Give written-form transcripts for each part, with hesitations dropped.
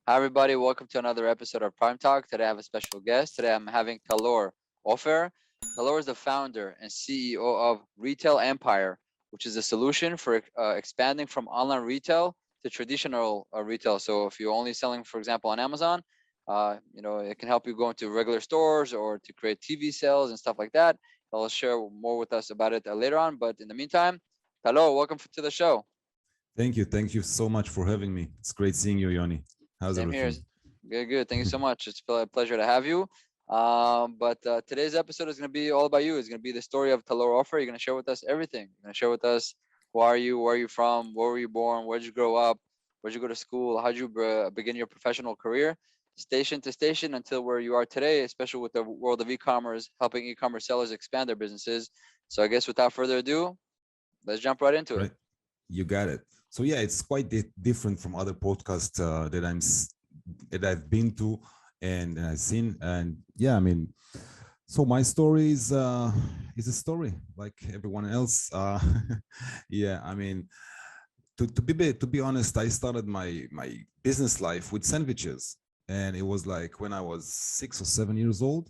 Hi, everybody. Welcome to another episode of Prime Talk. Today I have a special guest. Today I'm having Talor, Ofer. Talor is the founder and CEO of Retail Empire, which is a solution for expanding from online retail to traditional retail. So if you're only selling, for example, on Amazon, it can help you go into regular stores or to create TV sales and stuff like that. He'll share more with us about it later on. But in the meantime, Talor, welcome to the show. Thank you. Thank you so much for having me. It's great seeing you, Yoni. How's Same here. everything? Good. Thank you so much. It's a pleasure to have you. But today's episode is going to be all about you. It's going to be the story of Talor Ofer. You're going to share with us everything. You're going to share with us who are you, where are you from, where were you born, where did you grow up, where did you go to school, how did you begin your professional career, station to station until where you are today, especially with the world of e-commerce, helping e-commerce sellers expand their businesses. So I guess without further ado, let's jump right into it. Right. You got it. So yeah, it's quite different from other podcasts that I've been to and I've seen. And yeah, I mean, so my story is a story like everyone else. Yeah, I mean, to be honest, I started my business life with sandwiches, and it was like when I was 6 or 7 years old.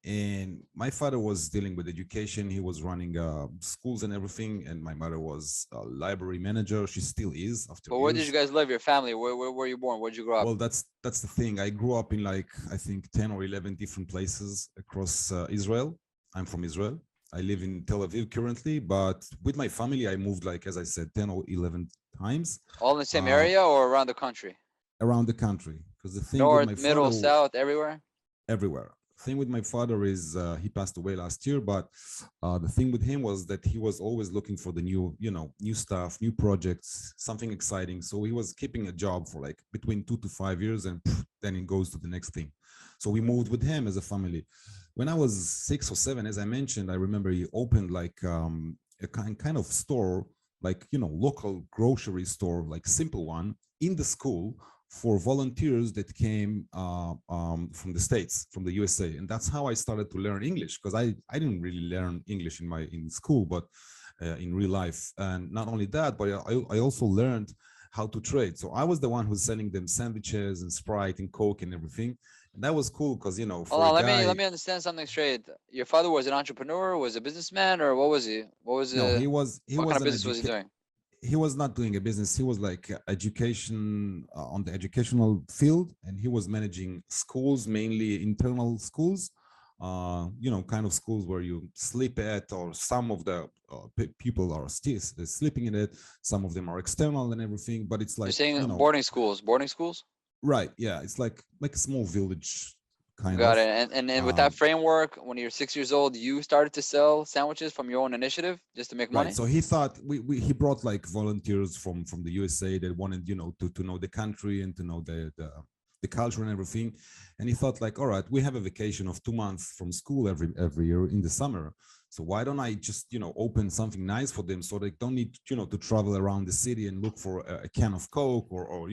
And my father was dealing with education. He was running schools and everything, and my mother was a library manager. She still is after But where did years. you guys live? Your family? Where were you born? Where did you grow up? Well, that's the thing. I grew up in like I think 10 or 11 different places across Israel. I'm from Israel. I live in Tel Aviv currently, but with my family, I moved like, as I said, 10 or 11 times All in the same uh, area or around the country? around the country. Because the thing with North, my middle, father, south, everywhere? everywhere. Thing with my father is he passed away last year, but the thing with him was that he was always looking for the new stuff, new projects, something exciting. So he was keeping a job for like between 2 to 5 years, and then he goes to the next thing. So we moved with him as a family. When I was 6 or 7, as I mentioned, I remember he opened like a kind of store, like local grocery store, like simple one in the school for volunteers that came from the States, from the USA. And that's how I started to learn English, because I didn't really learn English in school, but in real life. And not only that, but I also learned how to trade. So I was the one who's selling them sandwiches and Sprite and Coke and everything. And that was cool because, Hold for a on, guy, let me understand something straight. Your father was an entrepreneur, was a businessman, or what was he? no, he What kind was of an business was he doing? he was not doing a business. He was like education on the educational field, and he was managing schools, mainly internal schools, kind of schools where you sleep at, or some of the people are still sleeping in it. Some of them are external and everything, but it's You're like, saying boarding schools? right. Yeah. It's like a small village kind Got of. it. And with that Um, framework, when you're 6 years old, you started to sell sandwiches from your own initiative just to make Right. money? So he thought he brought like volunteers from the USA that wanted, to know the country and to know the culture and everything. And he thought like, all right, we have a vacation of 2 months from school every year in the summer. So why don't I just, open something nice for them so they don't need, to travel around the city and look for a can of Coke or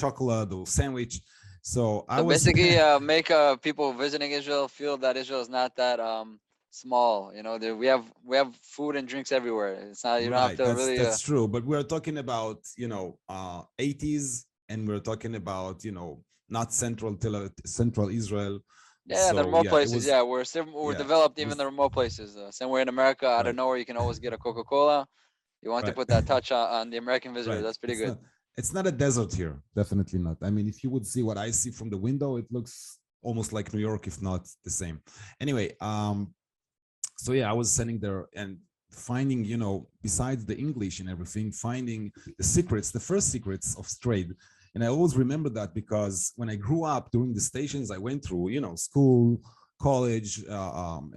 chocolate or sandwich. So I So was basically, make people visiting Israel feel that Israel is not that small. We have food and drinks everywhere. It's not, you don't have right. to That's really. that's true. But we're talking about 80s, and we're talking about not central Israel. Yeah, the So remote yeah, it places. was Yeah, we're yeah, developed it even the was remote places. Same way in America, out of right, nowhere, you can always get a Coca-Cola. You want to right, put that touch on the American visitor. right. That's pretty good. It's not a desert here. Definitely not. I mean, if you would see what I see from the window, it looks almost like New York, if not the same. Anyway, so yeah, I was sitting there and finding, besides the English and everything, finding the first secrets of trade. And I always remember that because when I grew up during the stations I went through, school, college,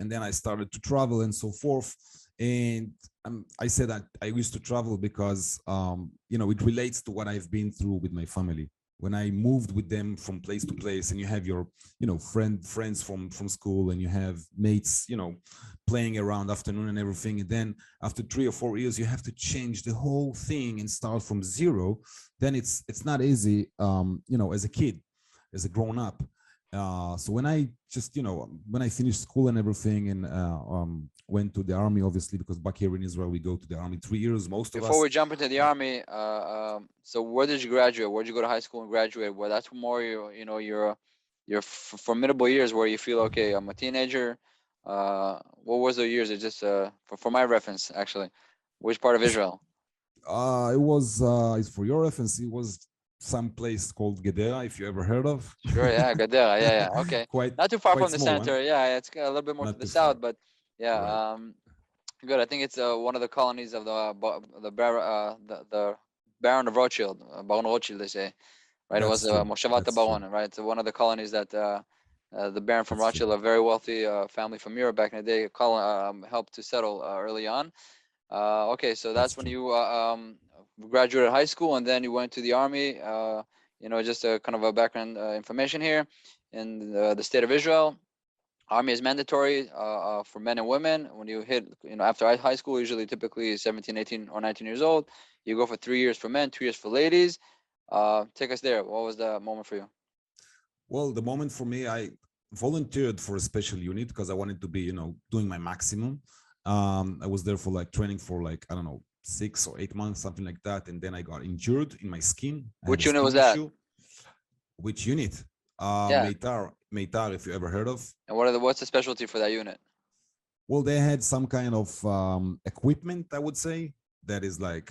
and then I started to travel and so forth. And I said that I used to travel because, it relates to what I've been through with my family. When I moved with them from place to place, and you have your, friends from school, and you have mates, playing around afternoon and everything. And then after 3 or 4 years, you have to change the whole thing and start from zero. Then it's not easy, as a kid, as a grown up. So when I just, when I finished school and everything, and went to the army, obviously, because back here in Israel, we go to the army 3 years, most of Before us. we jump into the army, so where did you graduate? Where did you go to high school and graduate? Well, that's more your formidable years where you feel okay. I'm a teenager. What was the years? It just for my reference, actually, which part of Israel? It was, for your reference, it was some place called Gedera, if you ever heard of. Sure, yeah, Gadara, yeah. Okay, quite not too far quite from the small one, center. Yeah, it's a little bit more to not the too far. south, but yeah, Right. good. I think it's one of the colonies of the Baron of Rothschild, Baron Rothschild, they say. Right? It was That's true. Moshavat That's true. Baron, right? So one of the colonies that the Baron from That's true. Rothschild, a very wealthy family from Europe back in the day, helped to settle early on. Okay, so That's that's when true. you graduated high school and then you went to the army. Just a kind of a background information here in the state of Israel. Army is mandatory for men and women. When you hit, after high school, usually typically 17, 18, or 19 years old, you go for 3 years for men, 2 years for ladies. Take us there. What was the moment for you? Well, the moment for me, I volunteered for a special unit because I wanted to be, doing my maximum. I was there for like training for like, I don't know, 6 or 8 months, something like that. And then I got injured in my skin. I had a Which unit was skin that? issue. Which unit? Yeah. Meitar, if you ever heard of. And what's the specialty for that unit? Well, they had some kind of equipment, I would say, that is like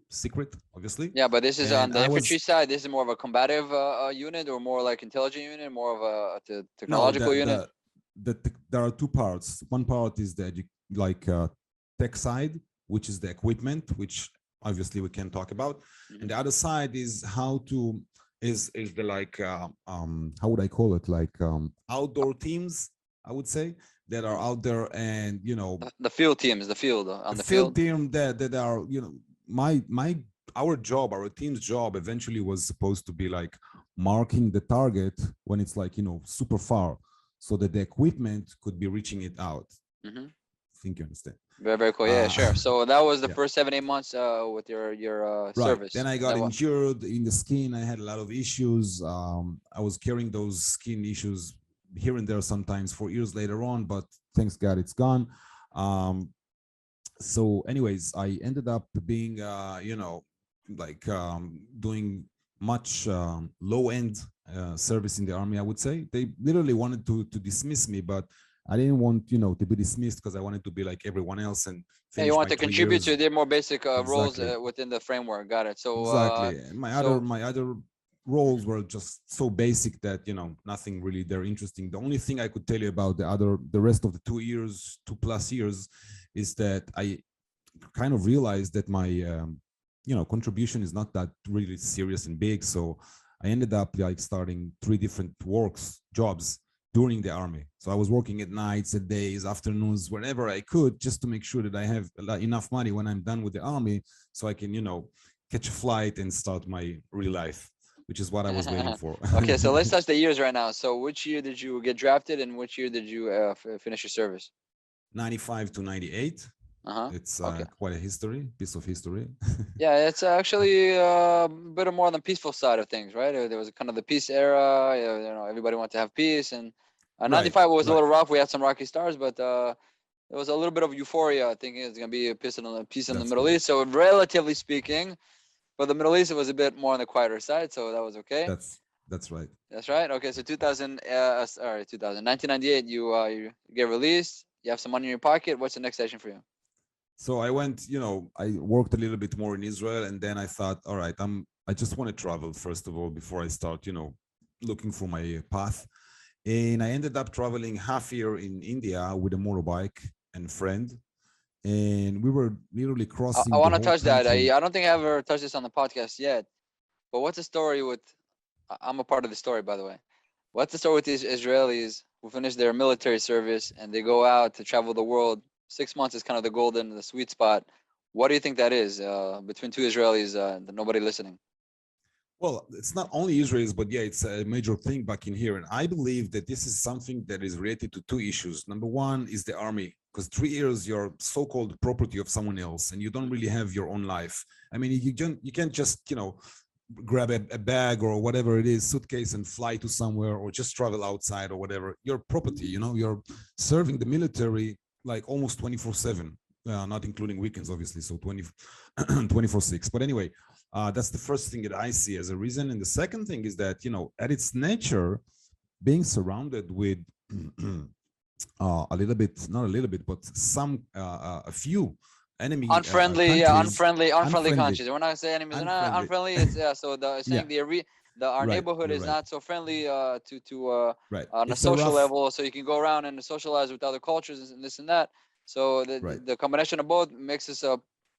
secret, obviously. Yeah, but this is on And the I infantry was side. This is more of a combative unit, or more like intelligent unit, more of a no, technological unit. there are two parts. One part is the tech side, which is the equipment, which obviously we can talk about, and the other side is how to is the how would I call it, outdoor teams, I would say, that are out there, and The field team is the field a on the field field. team that are my our job, our team's job eventually was supposed to be like marking the target when it's like super far, so that the equipment could be reaching it out. Mm-hmm. I think you understand. Very, very cool. Yeah, uh sure. So that was the yeah, first 7, 8 months with your right. Then service. I And got then what? injured in the skin. I had a lot of issues. I was carrying those skin issues here and there sometimes for years later on, but thanks God it's gone. So anyways, I ended up being doing much low end service in the army, I would say. They literally wanted to dismiss me, but I didn't want to be dismissed, because I wanted to be like everyone else and Yeah, you finish want my to three contribute to years their more basic roles Exactly. within the framework. Got it. Exactly. And So my other roles were just so basic that nothing really there interesting. The only thing I could tell you about the rest of the 2 years, 2+ years, is that I kind of realized that my contribution is not that really serious and big. So I ended up like starting 3 different jobs during the army. So I was working at nights, at days, afternoons, whenever I could, just to make sure that I have enough money when I'm done with the army, so I can catch a flight and start my real life, which is what I was waiting for. okay, so let's touch the years right now. So which year did you get drafted, and which year did you finish your service? 95 to 98. Uh-huh. It's Okay. quite a piece of history. Yeah, it's actually a bit more on the peaceful side of things, right? There was kind of the peace era. Everybody wanted to have peace, and Right, 95 was a right. little rough. We had some rocky stars, but there was a little bit of euphoria, thinking it's gonna be a peace in the That's Middle correct. East. So relatively speaking, for the Middle East, it was a bit more on the quieter side, so that was okay. That's right. That's right. Okay, so 1998, you get released. You have some money in your pocket. What's the next station for you? So I went, I worked a little bit more in Israel, and then I thought, all right, I just want to travel first of all before I start, looking for my path. And I ended up traveling half year in India with a motorbike and friend, and we were literally I crossing the want to whole touch that. country. I don't think I ever touched this on the podcast yet. But what's the story with? I'm a part of the story, by the way. What's the story with these Israelis who finish their military service and they go out to travel the world? 6 months is kind of the sweet spot. What do you think that is between two Israelis? Nobody listening. Well, it's not only Israelis, but yeah, it's a major thing back in here. And I believe that this is something that is related to two issues. Number one is the army, because 3 years you're so-called property of someone else, and you don't really have your own life. I mean, you can't just grab a bag or whatever it is, suitcase, and fly to somewhere, or just travel outside or whatever. Your property, you're serving the military like almost 24/7, not including weekends, obviously. So 24/6. But anyway, that's the first thing that I see as a reason. And the second thing is that, at its nature, being surrounded with a little bit, not a little bit, but a few enemy Unfriendly, countries, unfriendly countries. We're not gonna say enemies. They're not unfriendly. unfriendly. It's so Yeah, saying our right. neighborhood You're is right. not so friendly to Right. on a It's a social rough, level, so you can go around and socialize with other cultures and this and that. So right. the combination of both makes us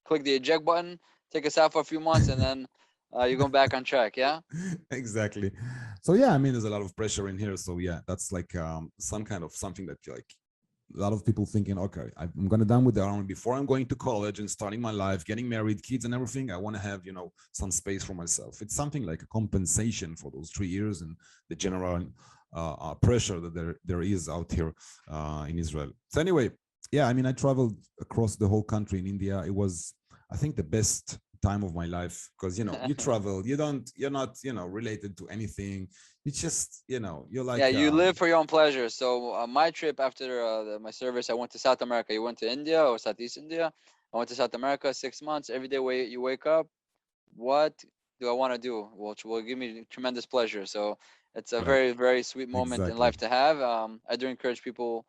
click the eject button, take us out for a few months, and then you're going back on track. Yeah. Exactly. So yeah, I mean, there's a lot of pressure in here. So yeah, that's like some kind of something that like a lot of people thinking, okay, I'm gonna done with the army before I'm going to college and starting my life, getting married, kids, and everything. I want to have some space for myself. It's something like a compensation for those 3 years and the general pressure that there is out here in Israel. So anyway, yeah, I mean, I traveled across the whole country in India. It was, I think, the best time of my life because you travel, you're not related to anything. It's just you're Yeah, like you live for your own pleasure. So my trip after my service, I went to South America. You went to India or Southeast India. I went to South America 6 months. Every day you wake up, what do I want to do? Which will give me tremendous pleasure. So it's a right, very, very sweet moment in exactly, life to have. I do encourage people.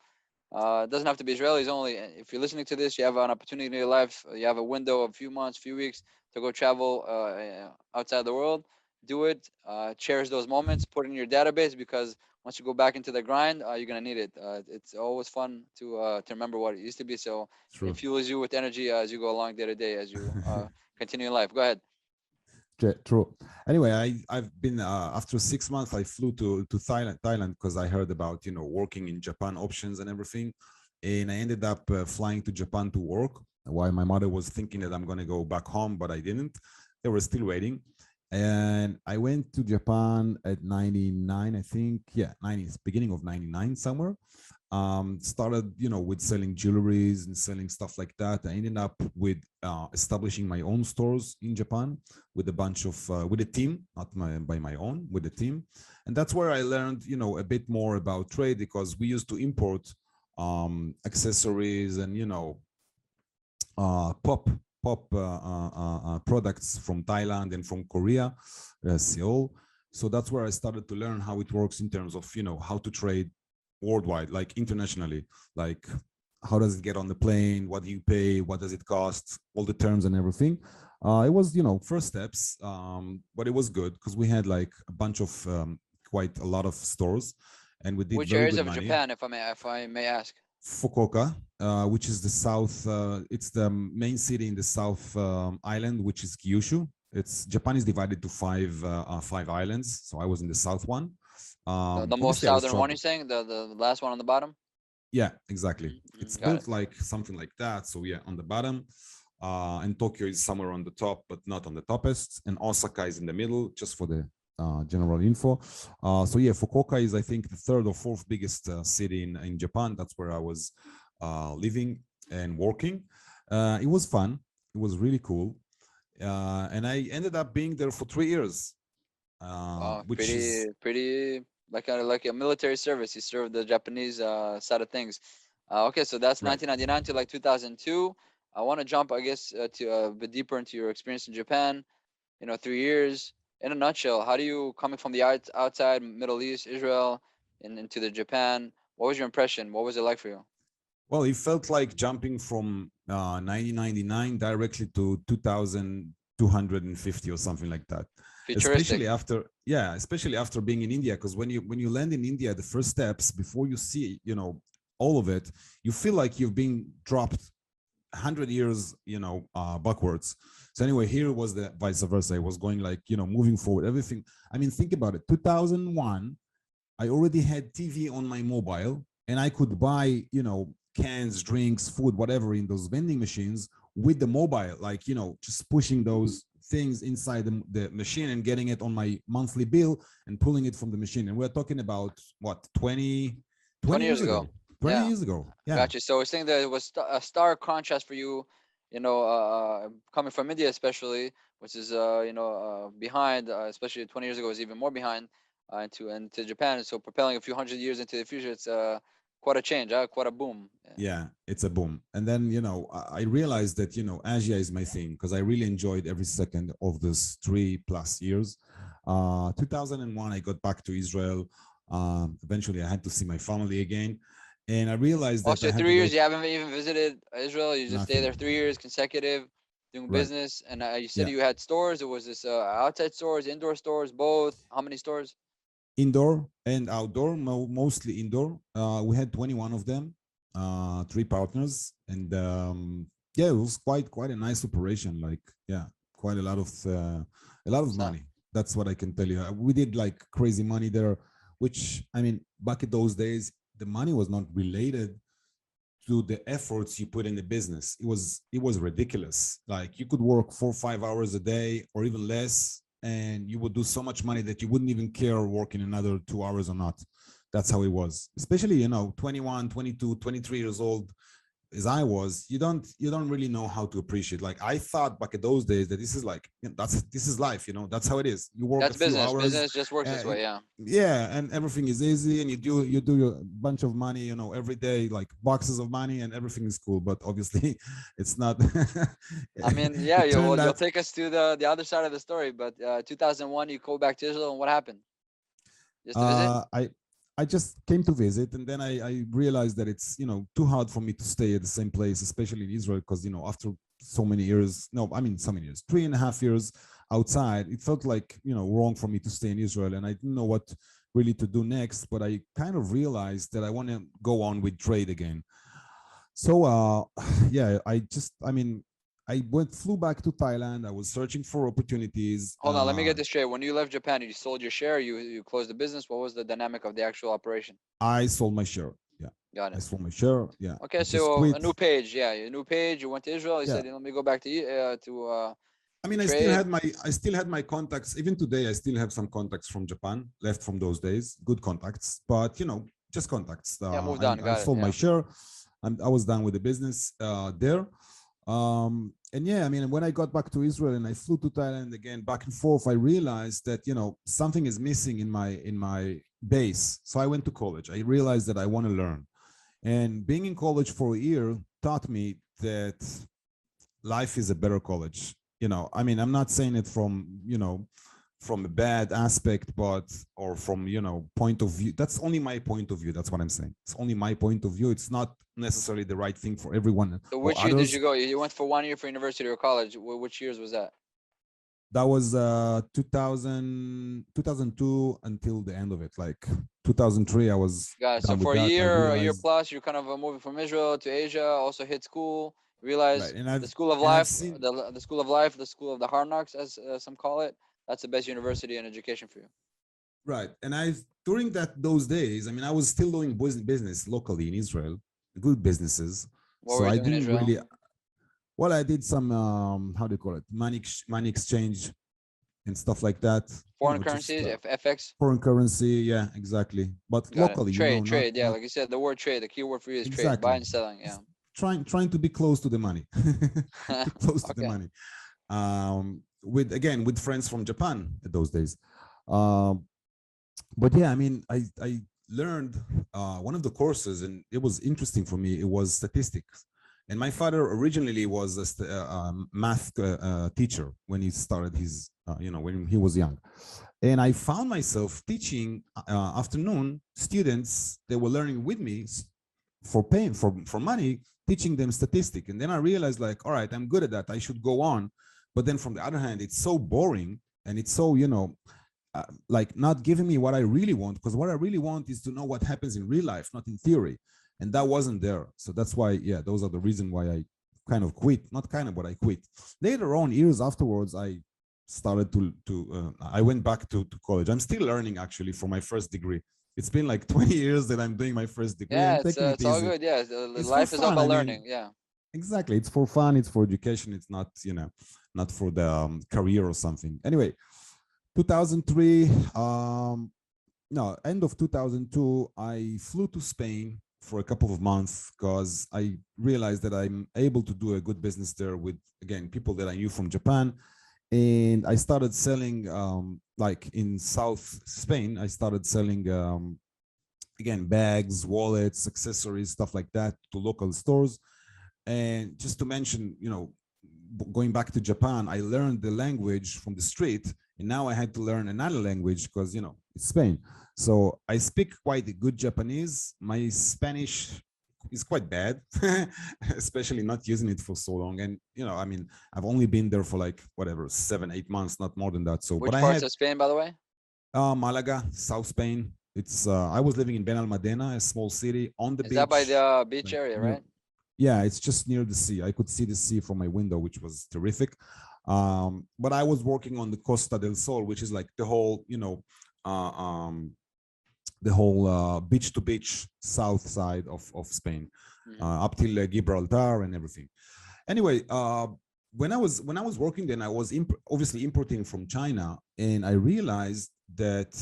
It doesn't have to be Israelis only. If you're listening to this, you have an opportunity in your life. You have a window of a few months, few weeks to go travel outside the world. Do it. Cherish those moments. Put it in your database because once you go back into the grind, you're gonna need it. It's always fun to remember what it used to be. So it true. fuels you with energy as you go along day to day as you continue in life. Go ahead. True. Anyway, I've been after 6 months. I flew to Thailand because I heard about working in Japan options and everything, and I ended up flying to Japan to work. While my mother was thinking that I'm gonna go back home, but I didn't. They were still waiting, and I went to Japan at 99, I think. Yeah, 90s, beginning of 99 somewhere. Started with selling jewelries and selling stuff like that. I ended up with establishing my own stores in Japan with a bunch of with a team, not by my own, with a team. And that's where I learned a bit more about trade because we used to import accessories and pop products from Thailand and from Korea, Seoul. So that's where I started to learn how it works in terms of how to trade worldwide, like internationally, like how does it get on the plane, what do you pay, what does it cost, all the terms and everything. It was first steps, but it was good because we had like a bunch of quite a lot of stores, and we did Which very areas good of money. Japan, if I may ask? Fukuoka, which is the south, it's the main city in the south island, which is Kyushu. It's Japan is divided to five islands, so I was in the south one. The most Obviously I was southern one, traveling. you're saying the last one on the bottom? Yeah, exactly. It's Got it. built like something like that. So yeah, on the bottom, and Tokyo is somewhere on the top, but not on the toppest. And Osaka is in the middle, just for the general info. So yeah, Fukuoka is I think the third or fourth biggest city in Japan. That's where I was living and working. It was fun. It was really cool, and I ended up being there for 3 years, Wow, which is pretty like a military service. You served the Japanese side of things. Okay, so that's right. 1999 to like 2002. I want to jump, I guess, to a bit deeper into your experience in Japan. 3 years. In a nutshell, how do you coming from the outside Middle East, Israel, and into the Japan? What was your impression? What was it like for you? Well, it felt like jumping from 1999 directly to 2250 or something like that. Futuristic. Especially after being in India, because when you land in India, the first steps before you see all of it, you feel like you've been dropped 100 years backwards. So anyway, here was the vice versa. It was going like moving forward. Everything. I mean, think about it. 2001, I already had TV on my mobile, and I could buy cans, drinks, food, whatever in those vending machines with the mobile, like just pushing those things inside the machine and getting it on my monthly bill and pulling it from the machine. And we're talking about what 20 20 years years ago. ago. 20 Yeah. years ago. Yeah. Gotcha. So we're saying that it was a stark contrast for you, coming from India especially, which is behind, especially 20 years ago was even more behind, into Japan. So propelling a few hundred years into the future, it's quite a change, quite a boom. Yeah, it's a boom. And then, I realized that, Asia is my thing because I really enjoyed every second of this 3+ years. 2001, I got back to Israel. Eventually, I had to see my family again. And I realized that Also, I had to 3 years, go you haven't even visited Israel. You just stay there nothing. 3 years consecutive doing Right. business. And you said Yeah. you had stores. It was this outside stores, indoor stores, both. How many stores? Indoor and outdoor, mostly indoor. We had 21 of them, 3 partners. And yeah, it was quite a nice operation. Like, yeah, quite a lot of So, money. That's what I can tell you. We did like crazy money there, which I mean, back in those days, the money was not related to the efforts you put in the business. It was ridiculous. Like you could work 4 or 5 hours a day or even less, and you would do so much money that you wouldn't even care working another 2 hours or not. That's how it was. Especially, 21, 22, 23 years old as I was, you don't really know how to appreciate. Like I thought back in those days that this is like this is life, that's how it is. You work a that's few business. hours, Business just works uh, this way. Yeah. yeah, and everything is easy, and you do your bunch of money, every day, like boxes of money, and everything is cool. But obviously, it's not. I mean, yeah, It turned you'll out take us to the other side of the story. But 2001, you go back to Israel, and what happened? Just to visit? I just came to visit, and then I realized that it's too hard for me to stay at the same place, especially in Israel, because after so many years, no, I mean so many years, 3.5 years outside, it felt like wrong for me to stay in Israel, and I didn't know what really to do next. But I kind of realized that I want to go on with trade again. So yeah, I flew back to Thailand. I was searching for opportunities. Hold on, let me get this straight. When you left Japan, you sold your share. You closed the business. What was the dynamic of the actual operation? I sold my share. Yeah, Got I it. sold my share. Yeah, Okay, I just so a quit. new page. Yeah, a new page. You went to Israel. You Yeah, said, let me go back I to mean, trade. I still had my contacts. Even today, I still have some contacts from Japan left from those days. Good contacts, but just contacts. Yeah, moved on. I Got it. sold my Yeah. share. I was done with the business there. And yeah, I mean, when I got back to Israel and I flew to Thailand again, back and forth, I realized that something is missing in my base. So I went to college. I realized that I want to learn, and being in college for a year taught me that life is a better college. I mean, I'm not saying it from a bad aspect, but or from point of view. That's only my point of view. That's what I'm saying. It's only my point of view. It's not necessarily the right thing for everyone So or which year did others. you go? You went for 1 year for university or college. Which years was that? That was 2002 until the end of it. Like 2003, I was Got it. So done with for that. I a year realized, plus, you're kind of moving from Israel to Asia. Also hit school. right, Realize and the I've school of and I've life, seen, the school of life, the school of the hard knocks, as some call it. That's the best university and education for you. right, and I've during those days. I mean, I was still doing business locally in Israel, good businesses. What were So you I doing in didn't Israel? really. Well, I did some how do you call it, money exchange and stuff like that. Foreign Just currencies, FX. foreign currency. Yeah, exactly. But Got it. locally, Trade, not trade. Yeah, like you said, the word trade. The key word for you is trade, exactly. buying and selling. Yeah. Trying to be close to the money, too close to the Okay. money. With friends from Japan at those days. Um, but yeah, I mean, I learned one of the courses, and it was interesting for me. It was statistics, and my father originally was a math teacher when he started his, when he was young, and I found myself teaching afternoon students that were learning with me for paying for money, teaching them statistic. And then I realized, like, all right, I'm good at that, I should go on. But then from the other hand, it's so boring, and it's so like not giving me what I really want, because what I really want is to know what happens in real life, not in theory. And that wasn't there. So that's why, yeah, those are the reason why I kind of quit. Not kind of, but I quit. Later on, years afterwards, I started I went back to college. I'm still learning actually for my first degree. It's been like 20 years that I'm doing my first degree. Yeah, I'm taking it it's all easy. good. Yeah, It's for life is all fun. about I mean, learning. Yeah. exactly. It's for fun. It's for education. It's not, not for the career or something. Anyway, 2003, no, end of 2002, I flew to Spain for a couple of months because I realized that I'm able to do a good business there with, again, people that I knew from Japan. And I started selling, like in South Spain, I started selling, again, bags, wallets, accessories, stuff like that to local stores. And just to mention, going back to Japan, I learned the language from the street, and now I had to learn another language because, it's Spain. So I speak quite good Japanese. My Spanish is quite bad, especially not using it for so long. And, I mean, I've only been there for like, whatever, 7, 8 months, not more than that. So, Which but I parts had of Spain, by the way? Malaga, South Spain. It's, I was living in Benalmádena, a small city on the Is beach. that by the beach like, area, right? Yeah, it's just near the sea. I could see the sea from my window, which was terrific. But I was working on the Costa del Sol, which is like the whole, beach to beach south side of Spain, up till Gibraltar and everything. Anyway, when I was working, then I was obviously importing from China, and I realized that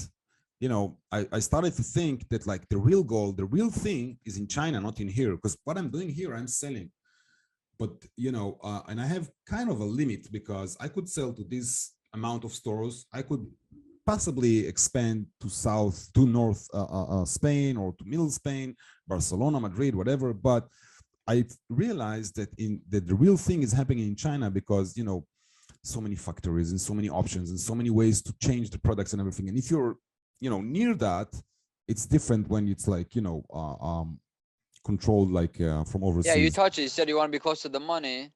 I started to think that like the real goal, the real thing is in China, not in here, because what I'm doing here, I'm selling. But, and I have kind of a limit because I could sell to this amount of stores. I could possibly expand to north Spain, or to middle Spain, Barcelona, Madrid, whatever. But I realized that the real thing is happening in China because, so many factories and so many options and so many ways to change the products and everything. And if you're near that, it's different when it's like controlled like from overseas. Yeah, you touched it. You said you want to be close to the money.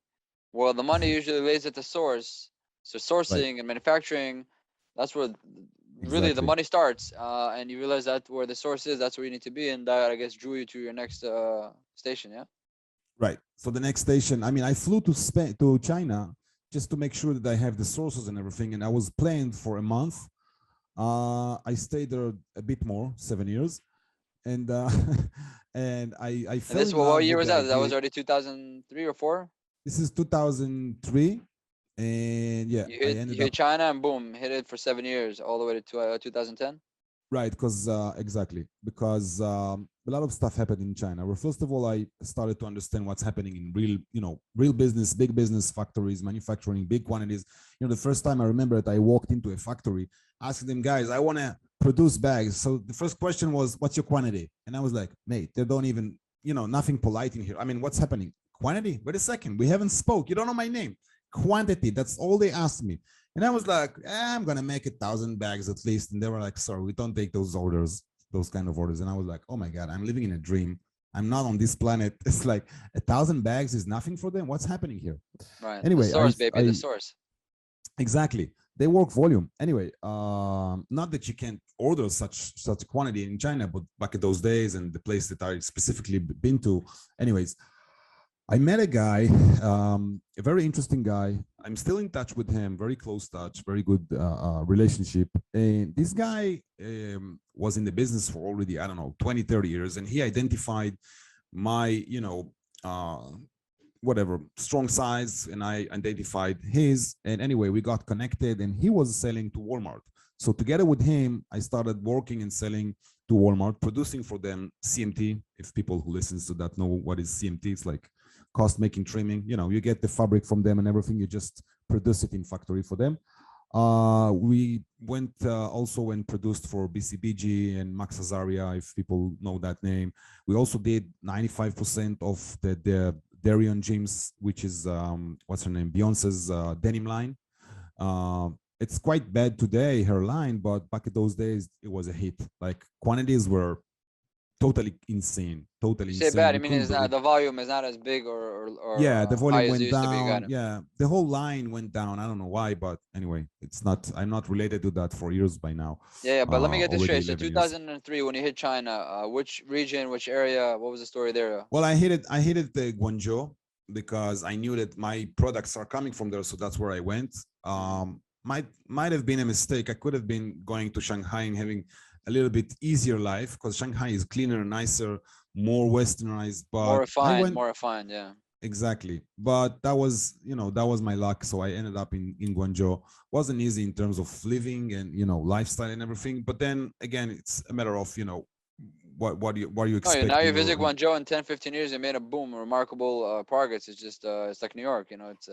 Well, the money usually lays at the source. So sourcing and manufacturing, that's where really the money starts. And you realize that where the source is, that's where you need to be, and that, I guess, drew you to your next station. Yeah. Right. So the next station, I mean, I flew to China just to make sure that I have the sources and everything, and I was planned for a month. I stayed there a bit more, 7 years, and and I fell And this, in what love year with was the that? That was idea. already 2003 or 4. This is 2003, and yeah, You I hit ended up China and boom, hit it for 7 years, all the way to 2010. right because exactly because a lot of stuff happened in China. Where first of all, I started to understand what's happening in real business, big business, factories, manufacturing, big quantities. The first time I remember that I walked into a factory, asking them, guys, I want to produce bags. So the first question was, what's your quantity? And I was like, mate, they don't even, nothing polite in here. I mean, what's happening? Quantity? Wait a second, we haven't spoke. You don't know my name. Quantity. That's all they asked me. And I was like, I'm gonna make 1,000 bags at least. And they were like, sorry, we don't take those orders, those kind of orders. And I was like, oh my God, I'm living in a dream. I'm not on this planet. It's like 1,000 bags is nothing for them. What's happening here? Right. Anyway, the source, baby, the source. Exactly. They work volume. Anyway, not that you can't order such quantity in China, but back in those days and the place that I specifically been to. Anyways, I met a guy, a very interesting guy. I'm still in touch with him, very close touch, very good relationship. And this guy was in the business for already, I don't know, 20, 30 years. And he identified my, whatever, strong sides, and I identified his. And anyway, we got connected, and he was selling to Walmart. So together with him, I started working and selling to Walmart, producing for them CMT. If people who listens to that know what is CMT, it's like cost making trimming. You get the fabric from them and everything, you just produce it in factory for them. We went also and produced for BCBG and Max Azaria, if people know that name. We also did 95% of the Darion James, which is what's her name, Beyonce's denim line. It's quite bad today, her line, but back in those days it was a hit. Like quantities were totally insane, totally You say insane. bad, I We mean, couldn't it's not, believe. the volume is not as big or Yeah, the high volume as it went used to be. Got down. it. Yeah, the whole line went down. I don't know why, but anyway, it's not. I'm not related to that for years by now. Yeah, but let me get this Already straight. So 11 years. 2003, when you hit China, which region, which area, what was the story there? Well, I hit it. I hit it Guangzhou because I knew that my products are coming from there, so that's where I went. Might have been a mistake. I could have been going to Shanghai and having a little bit easier life because Shanghai is cleaner, nicer, more westernized. But I went More refined, yeah. exactly. But that was, that was my luck. So I ended up in Guangzhou. Wasn't easy in terms of living and lifestyle and everything. But then again, it's a matter of what are you No, now you expecting? visit Or Guangzhou in 10, 15 years, you made a boom, remarkable progress. It's just it's like New York, it's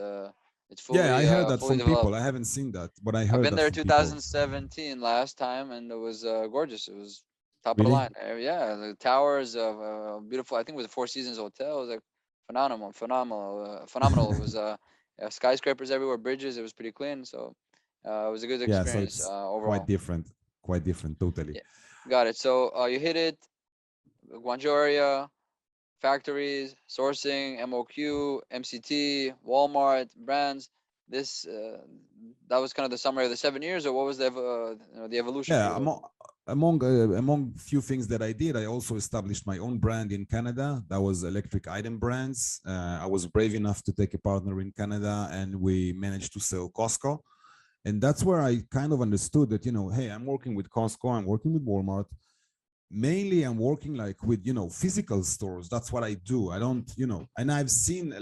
yeah, I fully heard that fully from people. developed. I haven't seen that, but I I've heard been that there from people. 2017 last time, and it was gorgeous. It was top of the Really? line. Yeah, the towers of beautiful. I think it was a Four Seasons hotel. It was like phenomenal. It was skyscrapers everywhere, bridges. It was pretty clean. So it was a good Yeah, so experience it's quite overall. different, quite different, totally. Yeah, got it. So you hit it, Guangzhou area, factories, sourcing, MOQ, MCT, Walmart, brands. This that was kind of the summary of the 7 years, or what was the evolution for Yeah, you? among few things that I did, I also established my own brand in Canada. That was Electric Item Brands. I was brave enough to take a partner in Canada, and we managed to sell Costco. And that's where I kind of understood that, hey, I'm working with Costco, I'm working with Walmart. Mainly, I'm working like with, physical stores. That's what I do. I don't, and I've seen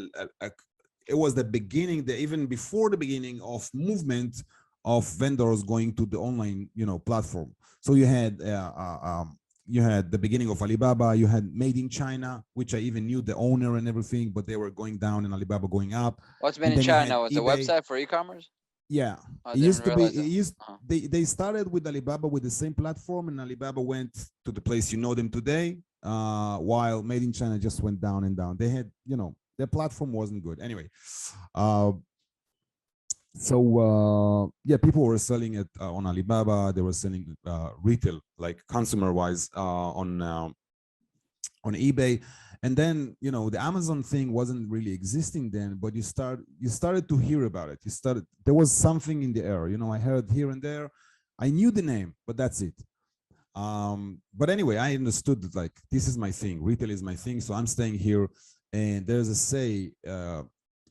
it was the beginning, even before the beginning of movement of vendors going to the online, platform. So you had the beginning of Alibaba, you had Made in China, which I even knew the owner and everything, but they were going down and Alibaba going up. What's been And in then you had China? Was a eBay. website for e-commerce? Yeah, I it didn't used to be. realize It that. used Uh-huh. they started with Alibaba with the same platform, and Alibaba went to the place you know them today. While Made in China just went down and down. They had, their platform wasn't good. Anyway, uh, yeah, people were selling it on Alibaba. They were selling retail, like consumer wise, on eBay. And then, the Amazon thing wasn't really existing then, but you started to hear about it. There was something in the air. I heard here and there. I knew the name, but that's it. But anyway, I understood that, like, this is my thing. Retail is my thing, so I'm staying here. And there's a say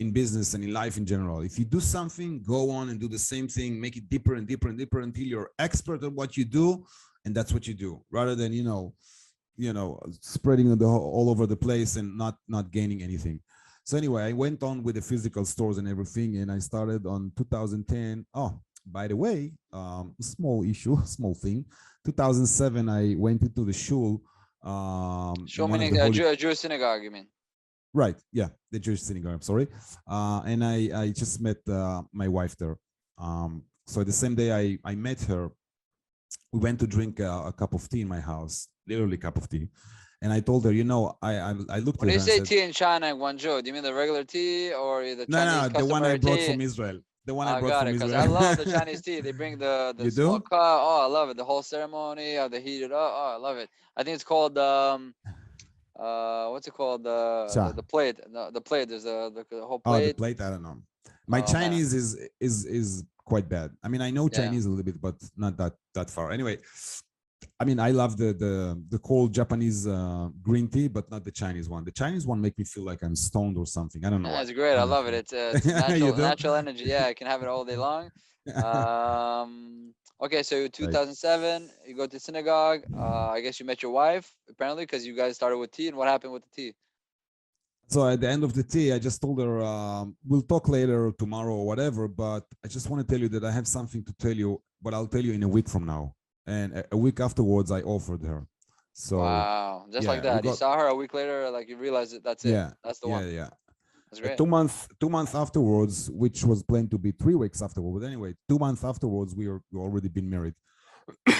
in business and in life in general. If you do something, go on and do the same thing, make it deeper and deeper and deeper until you're expert at what you do, and that's what you do, rather than spreading all over the place and not gaining anything. So anyway, I went on with the physical stores and everything, and I started on 2010. Oh, by the way, small issue, small thing. 2007, I went into the shul Show in one of the meaning holy. Jewish synagogue, you mean? Right, yeah, the Jewish synagogue. I'm sorry, and I just met my wife there. So the same day I met her, we went to drink a cup of tea in my house, literally cup of tea. And I told her, I looked When at you her and say said, tea in China and Guangzhou, do you mean the regular tea or the no, Chinese no, the one I customary brought tea? from Israel. The one I I brought got from it, because Israel. I love the Chinese tea. They bring the You small do? cup. Oh, I love it. The whole ceremony, they heat it up. Oh, I love it. I think it's called what's it called? Cha. The plate. The plate. There's the whole Oh, the plate. plate. I don't know. My Oh man, Chinese is quite bad. I mean, I know yeah. Chinese a little bit, but not that far. Anyway, I mean, I love the cold Japanese green tea, but not the Chinese one. The Chinese one make me feel like I'm stoned or something. I don't know Yeah, why. it's great. I I don't know love it. It's if you do. natural energy. Yeah, I can have it all day long. Okay, so Right. 2007, you go to synagogue. I guess you met your wife apparently because you guys started with tea. And what happened with the tea? So at the end of the tea, I just told her, we'll talk later or tomorrow or whatever, but I just want to tell you that I have something to tell you, but I'll tell you in a week from now. And a week afterwards, I offered her. So Wow, just like yeah, we that. You got, saw her a week later, like you realized that that's it. yeah, That's the yeah, one. yeah. That's great. 2 months afterwards, which was planned to be 3 weeks afterwards. But anyway, 2 months afterwards, we already been married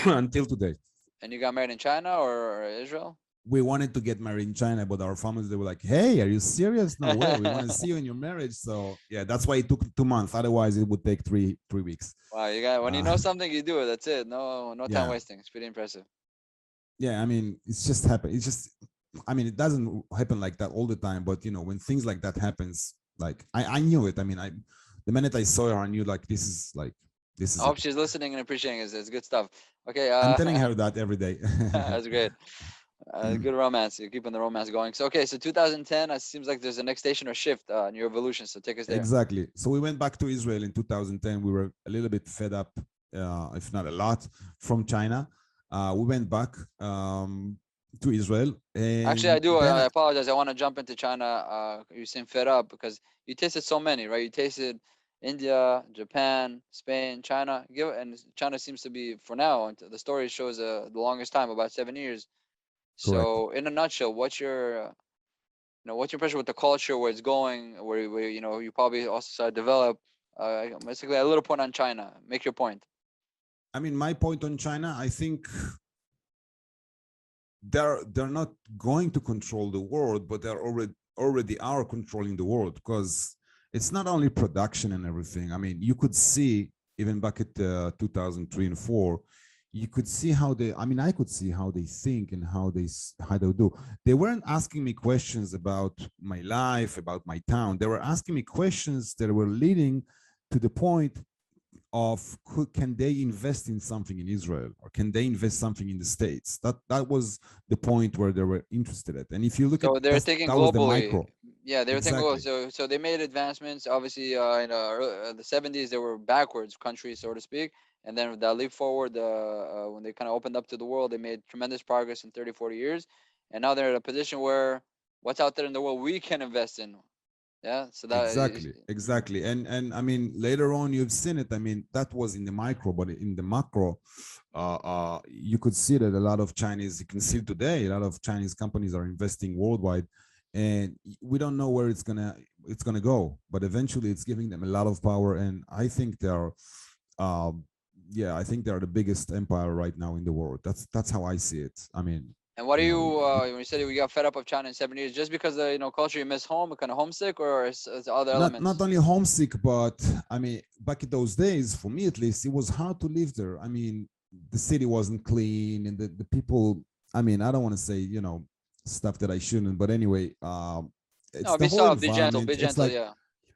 until today. And you got married in China or Israel? We wanted to get married in China, but our families, they were like, "Hey, are you serious? No way. We want to see you in your marriage." So yeah, that's why it took 2 months. Otherwise, it would take three weeks. Wow, you got when you Uh, know something, you do it. That's it. No time yeah, wasting. It's pretty impressive. yeah. I mean, it's just happened. It's just, I mean, it doesn't happen like that all the time. But when things like that happens, like I knew it. I mean, the minute I saw her, I knew like this I is hope it. she's listening and appreciating it. It's good stuff. Okay, I'm telling her that every day. that's great. Good romance. You're keeping the romance going. So okay, so 2010. It seems like there's a next station or shift in your evolution. So take us there. Exactly. So we went back to Israel in 2010. We were a little bit fed up, if not a lot, from China. We went back to Israel, Actually, I and do. then I apologize. I want to jump into China. You seem fed up because you tasted so many, right? You tasted India, Japan, Spain, China. And China seems to be, for now, and the story shows the longest time, about 7 years. Correct. So in a nutshell, what's your impression with the culture, where it's going, where you probably also saw it develop? Basically, a little point on China. Make your point. I mean, my point on China, I think they're not going to control the world, but they're already are controlling the world, because it's not only production and everything. I mean, you could see even back at 2003 and 4, you could see how they, I mean, I could see how they think and how they do. They weren't asking me questions about my life, about my town. They were asking me questions that were leading to the point of can they invest in something in Israel, or can they invest something in the States? That was the point where they were interested at. And if you look at So they're thinking that was the globally. micro. Yeah, they were thinking globally. Exactly. So they made advancements. Obviously, in the 70s, they were backwards countries, so to speak. And then that leap forward, when they kind of opened up to the world, they made tremendous progress in 30, 40 years. And now they're in a position where what's out there in the world we can invest in. Yeah. So that. Exactly. And I mean, later on you've seen it. I mean, that was in the micro, but in the macro, you could see that a lot of Chinese, you can see today, a lot of Chinese companies are investing worldwide, and we don't know where it's gonna go, but eventually it's giving them a lot of power. And I think they're, yeah, I think they're the biggest empire right now in the world. That's how I see it. I mean, And what do you you, know, when you said you got fed up of China in 7 years, just because the culture, you miss home, kind of homesick, or it's other not elements? only homesick, but I mean, back in those days, for me at least, it was hard to live there. I mean, the city wasn't clean, and the people. I mean, I don't want to say stuff that I shouldn't, but anyway, it's No, the be whole soft, be gentle, be environment. It's gentle. like, Yeah.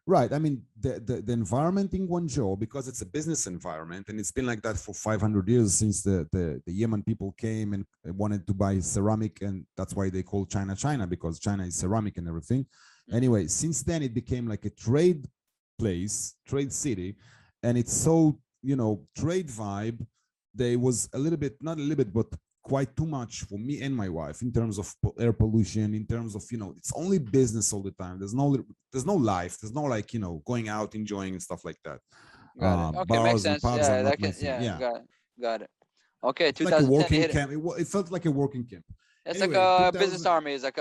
right. I mean, the environment in Guangzhou, because it's a business environment, and it's been like that for 500 years since the Yemen people came and wanted to buy ceramic, and that's why they call China China, because China is ceramic and everything. Anyway, since then it became like a trade place, trade city, and it's so trade vibe. There was a little bit, not a little bit, but quite too much for me and my wife in terms of air pollution, in terms of it's only business all the time. There's no life. There's no like going out enjoying and stuff like that. Got it. Okay, makes Bars and sense. pubs are Yeah, not that my can. thing. Yeah, Yeah, got it. Okay, it's like a 2010. You working hit it. camp. It felt like a working camp. It's like Anyway, a business 2000. army. It's like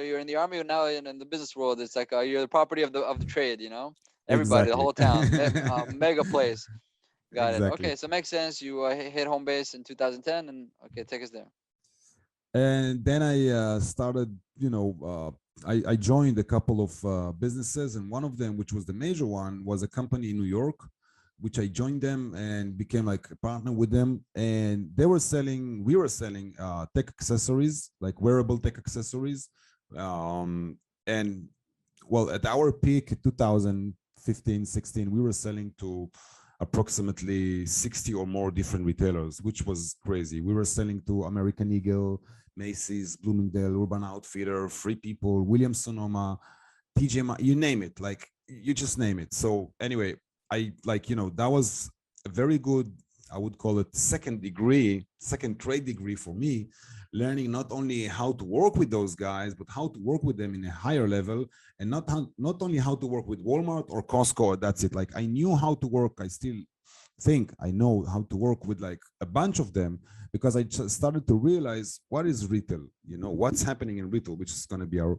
you're in the army now, in the business world. It's like you're the property of the trade. Everybody, the Exactly. whole town, mega place. Got it. Exactly. Okay, so it makes sense. You hit home base in 2010, and okay, take us there. And then I started, I joined a couple of businesses, and one of them, which was the major one, was a company in New York, which I joined them and became like a partner with them. And we were selling tech accessories, like wearable tech accessories. And well, at our peak, 2015, 16, we were selling to approximately 60 or more different retailers, which was crazy. We were selling to American Eagle, Macy's, Bloomingdale, Urban Outfitter, Free People, Williams Sonoma, TJ Maxx, you name it, like you just name it. So anyway, I that was a very good, I would call it second trade degree for me, learning not only how to work with those guys, but how to work with them in a higher level, and not only how to work with Walmart or Costco. That's it. Like I knew how to work. I still think I know how to work with like a bunch of them, because I just started to realize what is retail, what's happening in retail, which is going to be our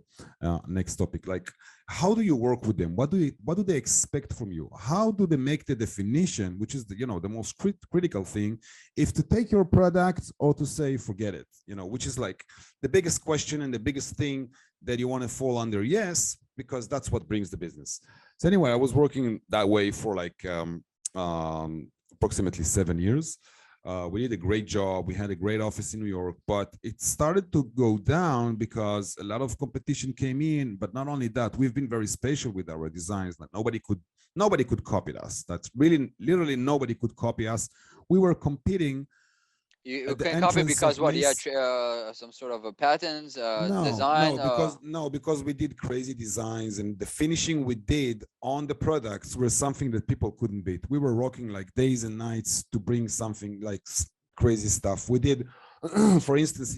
next topic. Like, how do you work with them? What do they expect from you? How do they make the definition, which is the most critical thing, if to take your product or to say forget it, which is like the biggest question and the biggest thing that you want to fall under yes, because that's what brings the business. So anyway, I was working that way for like approximately 7 years. We did a great job. We had a great office in New York, but it started to go down because a lot of competition came in. But not only that, we've been very special with our designs. That nobody could copy us. That's really literally nobody could copy us. We were competing You at the couldn't copy entrance because of what? You had Mace. some sort of a patents, No, design. no, because we did crazy designs, and the finishing we did on the products were something that people couldn't beat. We were working like days and nights to bring something like crazy stuff. We did, for instance,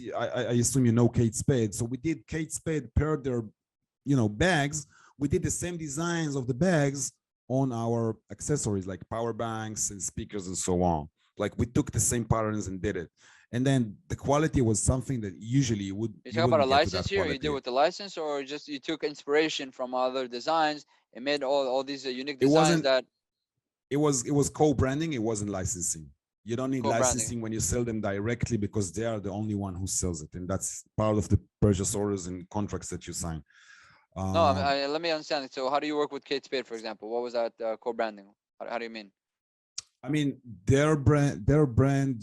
I assume Kate Spade. So we did Kate Spade paired their, bags. We did the same designs of the bags on our accessories like power banks and speakers and so on. Like we took the same patterns and did it. And then the quality was something that usually you You talk about a wouldn't get to license that here. You did quality. with the license, or just you took inspiration from other designs and made all these unique It designs wasn't. that It was co-branding. It wasn't licensing. You don't need co-branding. licensing when you sell them directly because they are the only one who sells it, and that's part of the purchase orders and contracts that you sign. No, Um, let me understand it. So how do you work with Kate Spade, for example? What was that co-branding? How do you mean? I mean, their brand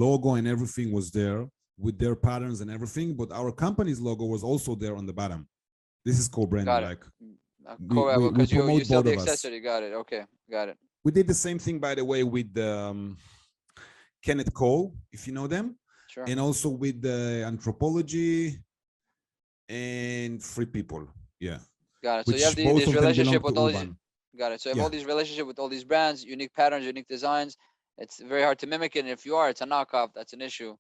logo and everything was there with their patterns and everything, but our company's logo was also there on the bottom. This is co-branding. Got it. Like we Because you promote sell both the of us. accessory. Got it. Okay, got it. We did the same thing, by the way, with Kenneth Cole, if you know them, Sure. and also with the anthropology and free people. Yeah. Got it. So you have Which both this of them belong relationship to with all these. Urban. Got it. So you have all Yeah. these relationship with all these brands, unique patterns, unique designs. It's very hard to mimic it. And if you are, it's a knockoff. That's an issue.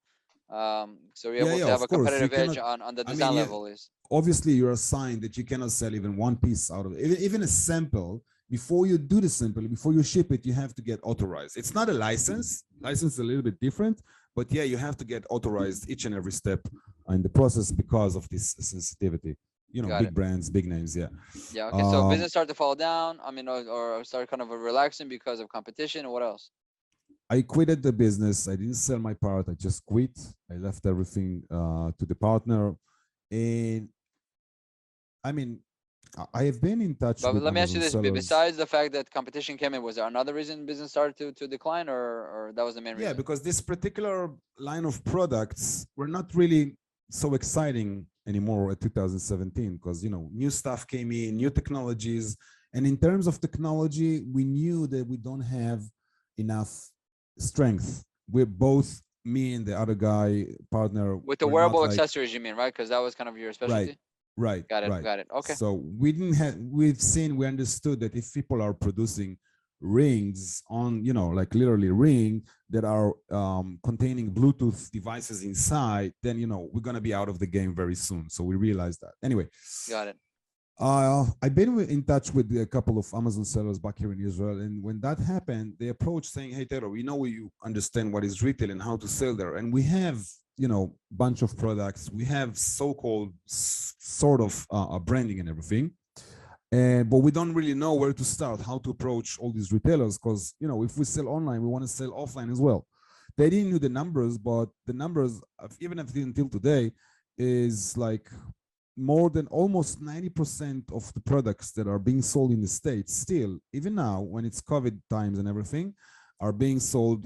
So you're Yeah, able yeah, to have of a course. You competitive edge cannot, on the I mean, design yeah, level. Is obviously you're assigned that you cannot sell even one piece out of it. Even a sample. Before you do the sample, before you ship it, you have to get authorized. It's not a license. License is a little bit different, but yeah, you have to get authorized each and every step in the process because of this sensitivity. got Big it. brands, big names. Yeah. Yeah. Okay. So Um, business started to fall down. I mean, or start kind of relaxing because of competition. What else? I quitted the business. I didn't sell my part. I just quit. I left everything to the partner. And I mean, I have been in touch But with let me ask you Amazon this: sellers. besides the fact that competition came in, was there another reason business started to decline, or that was the main Yeah, reason? because this particular line of products were not really so exciting anymore at 2017 because new stuff came in, new technologies, and in terms of technology, we knew that we don't have enough strength. We're both, me and the other guy partner, With the we're not wearable like accessories, you mean, right? Because that was kind of your right, specialty. right, Got it. right. Got it. Okay. So we understood that if people are producing rings on, like literally ring that are containing Bluetooth devices inside, then, we're going to be out of the game very soon. So we realized that. Anyway, Got it. I've been in touch with a couple of Amazon sellers back here in Israel. And when that happened, they approached saying, hey, Taylor, we know you understand what is retail and how to sell there. And we have, bunch of products. We have so-called sort of branding and everything. But we don't really know where to start, how to approach all these retailers. Because, if we sell online, we want to sell offline as well. They didn't know the numbers, but the numbers, even until today, is like more than almost 90% of the products that are being sold in the States still, even now when it's COVID times and everything, are being sold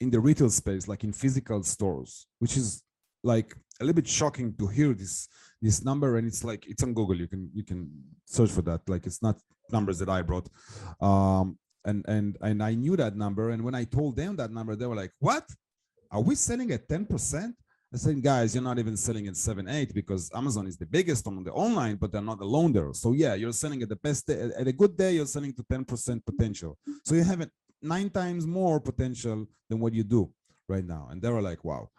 in the retail space, like in physical stores, which is like a little bit shocking to hear this number. And it's like, it's on Google. You can search for that. Like, it's not numbers that I brought. And I knew that number. And when I told them that number, they were like, what? Are we selling at 10%? I said, guys, you're not even selling at 7-8 because Amazon is the biggest on the online, but they're not alone there. So yeah, you're selling at the best day. At a good day, you're selling to 10% potential. So you have 9 times more potential than what you do right now. And they were like, wow.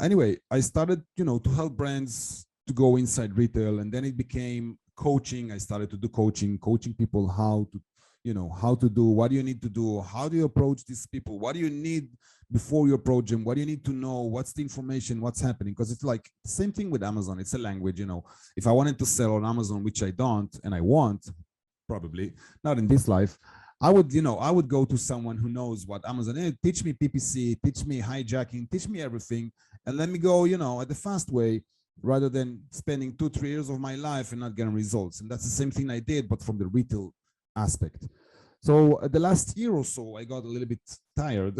Anyway, I started, to help brands to go inside retail, and then it became coaching. I started to do coaching people how to do, what do you need to do, how do you approach these people, what do you need before you approach them, what do you need to know, what's the information, what's happening. Because it's like same thing with Amazon. It's a language. If I wanted to sell on Amazon, which I don't, and I want, probably not in this life, I would go to someone who knows what Amazon is. Teach me PPC, teach me hijacking, teach me everything, and let me go, at the fast way, rather than spending 2-3 years of my life and not getting results. And that's the same thing I did, but from the retail aspect. So the last year or so, I got a little bit tired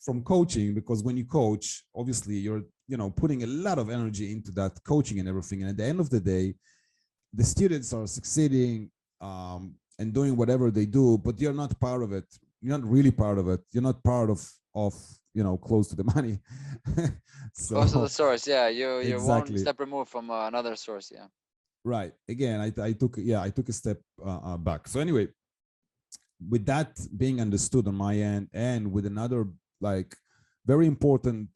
from coaching, because when you coach, obviously you're, putting a lot of energy into that coaching and everything. And at the end of the day, the students are succeeding and doing whatever they do, but you're not part of it. You're not really part of it. You're not part of close to the money. So Close to the source. Yeah. You're one exactly. step removed from another source. Yeah. Right. Again, I took a step back. So anyway, with that being understood on my end, and with another like very important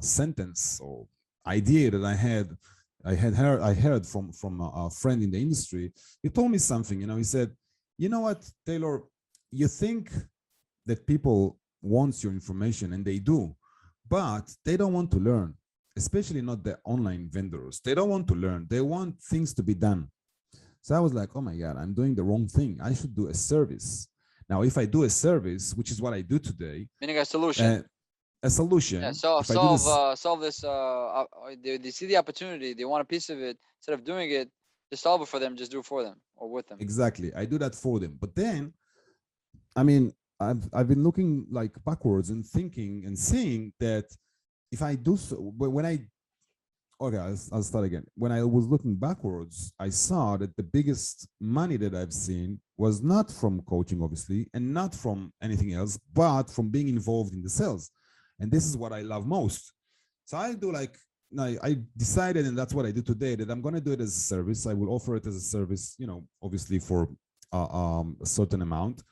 sentence or idea that I heard from a friend in the industry. He told me something. He said, "You know what, Taylor? You think that people wants your information, and they do, but they don't want to learn, especially not the online vendors. They don't want to learn. They want things to be done. So I was like, oh my God, I'm doing the wrong thing. I should do a service. Now, if I do a service, which is what I do today, Meaning a solution. uh, a Yeah. solution, So if I do this, solve this. They see the opportunity. They want a piece of it. Instead of doing it, just solve it for them. Just do it for them or with them. exactly, I do that for them. But then, I mean, I've been looking like backwards and thinking and seeing that if I do so, when I okay, I'll start again. When I was looking backwards, I saw that the biggest money that I've seen was not from coaching, obviously, and not from anything else, but from being involved in the sales. And this is what I love most. So I do like, I decided, and that's what I do today, that I'm going to do it as a service. I will offer it as a service, obviously for a certain amount.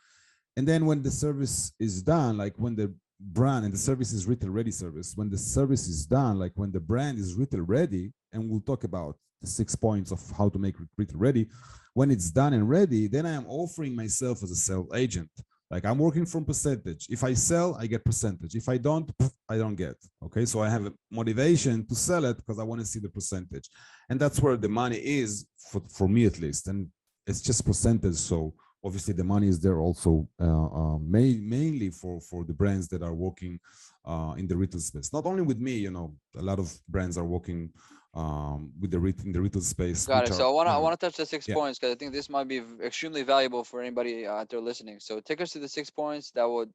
And then when the service is done, like when the brand, and the service is retail ready service, when the service is done, like when the brand is retail ready, and we'll talk about the 6 points of how to make retail ready, when it's done and ready, then I am offering myself as a sales agent. Like I'm working from percentage. If I sell, I get percentage. If I don't, I don't get. Okay, so I have a motivation to sell it because I want to see the percentage, and that's where the money is for me at least, and it's just percentage. So obviously the money is there also mainly for the brands that are working in the retail space. Not only with me, a lot of brands are working with in the retail space. Got Which it. are, So I want to touch the six yeah, points because I think this might be extremely valuable for anybody out there listening. So take us to the 6 points that would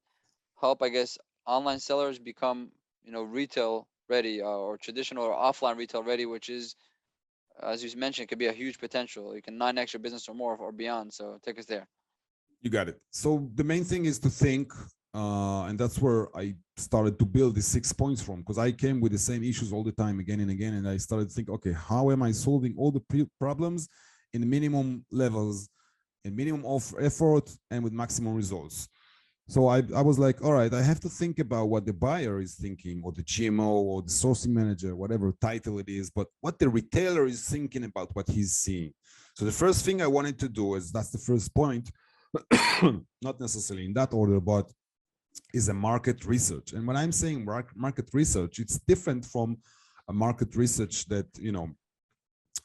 help, I guess, online sellers become retail ready or traditional or offline retail ready, which is, as you mentioned, could be a huge potential. You can 9x your business or more or beyond. So take us there. you got it. So the main thing is to think, and that's where I started to build the 6 points from, because I came with the same issues all the time, again and again, and I started to think, okay, how am I solving all the problems in minimum levels, in minimum of effort, and with maximum results? So I was like, all right, I have to think about what the buyer is thinking, or the GMO, or the sourcing manager, whatever title it is, but what the retailer is thinking about what he's seeing. So the first thing I wanted to do is, that's the first point, not necessarily in that order, but is a market research. And when I'm saying market research, it's different from a market research that,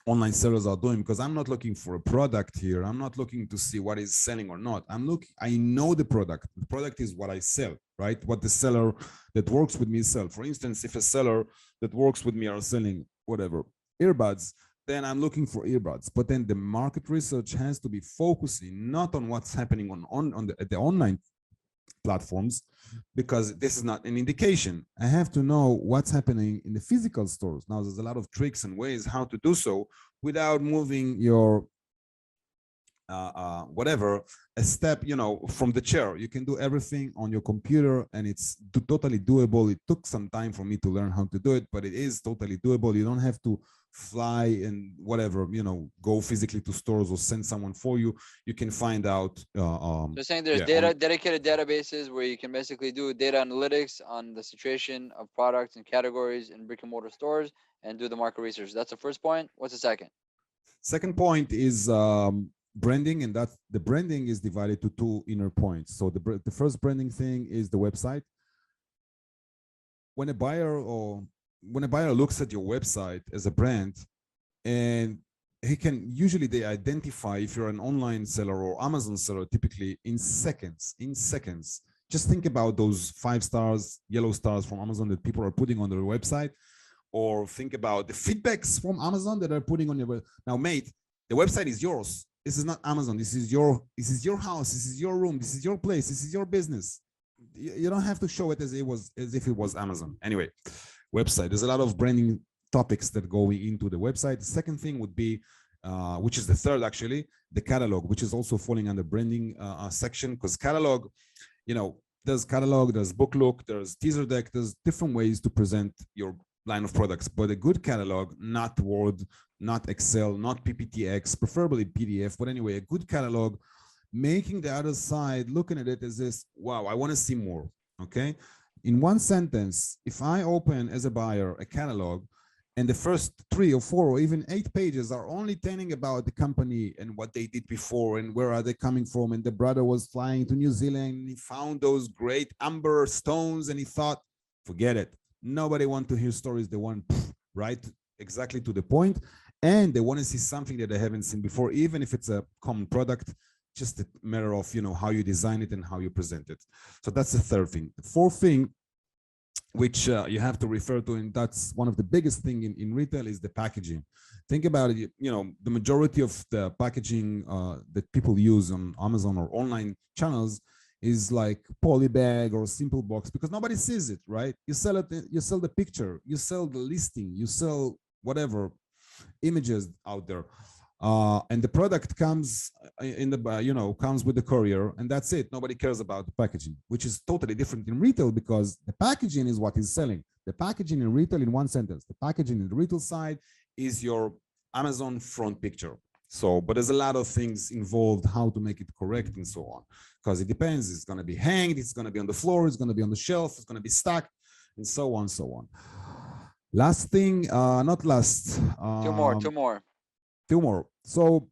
online sellers are doing, because I'm not looking for a product here. I'm not looking to see what is selling or not. I know the product. The product is what I sell, right? What the seller that works with me sell. For instance, if a seller that works with me are selling whatever, earbuds, then I'm looking for earbuds. But then the market research has to be focusing not on what's happening at the online platforms, because this is not an indication. I have to know what's happening in the physical stores. Now, there's a lot of tricks and ways how to do so without moving your whatever a step, from the chair. You can do everything on your computer, and it's totally doable. It took some time for me to learn how to do it, but it is totally doable. You don't have to fly and whatever, go physically to stores or send someone for you. You can find out. You're saying there's dedicated databases where you can basically do data analytics on the situation of products and categories in brick and mortar stores and do the market research. That's the first point. What's the second? Second point is branding, and that the branding is divided to two inner points. So the first branding thing is the website. When a buyer looks at your website as a brand, and they identify if you're an online seller or Amazon seller, typically in seconds. Just think about those 5 stars, yellow stars from Amazon that people are putting on their website, or think about the feedbacks from Amazon that are putting on your website. Now, mate, the website is yours. This is not Amazon. This is your house. This is your room. This is your place. This is your business. You don't have to show it as if it was Amazon. Anyway, website. There's a lot of branding topics that go into the website. The second thing would be, which is the third actually, the catalog, which is also falling under branding section, because catalog, there's catalog, there's book look, there's teaser deck, there's different ways to present your line of products. But a good catalog, not Word, not Excel, not PPTX, preferably PDF, but anyway, a good catalog, making the other side looking at it as this, wow, I want to see more. Okay, in one sentence, if I open as a buyer a catalog, and the first 3 or 4 or even 8 pages are only telling about the company and what they did before and where are they coming from. And the brother was flying to New Zealand and he found those great amber stones and he thought, forget it. Nobody want to hear stories. They want right exactly to the point, and they want to see something that they haven't seen before, even if it's a common product. Just a matter of how you design it and how you present it. So that's the third thing. The fourth thing, which you have to refer to, and that's one of the biggest thing in retail, is the packaging. Think about it. The majority of the packaging that people use on Amazon or online channels is like poly bag or simple box, because nobody sees it, right? You sell it, you sell the picture, you sell the listing, you sell whatever images out there, and the product comes in the comes with the courier, and that's it. Nobody cares about the packaging, which is totally different in retail, because the packaging is what is selling. The packaging in retail, in one sentence, the packaging in the retail side is your Amazon front picture. So, but there's a lot of things involved, how to make it correct and so on, because it depends. It's going to be hanged, it's going to be on the floor, it's going to be on the shelf, it's going to be stacked, and so on, so on. Last thing, not last. Two more. Two more. So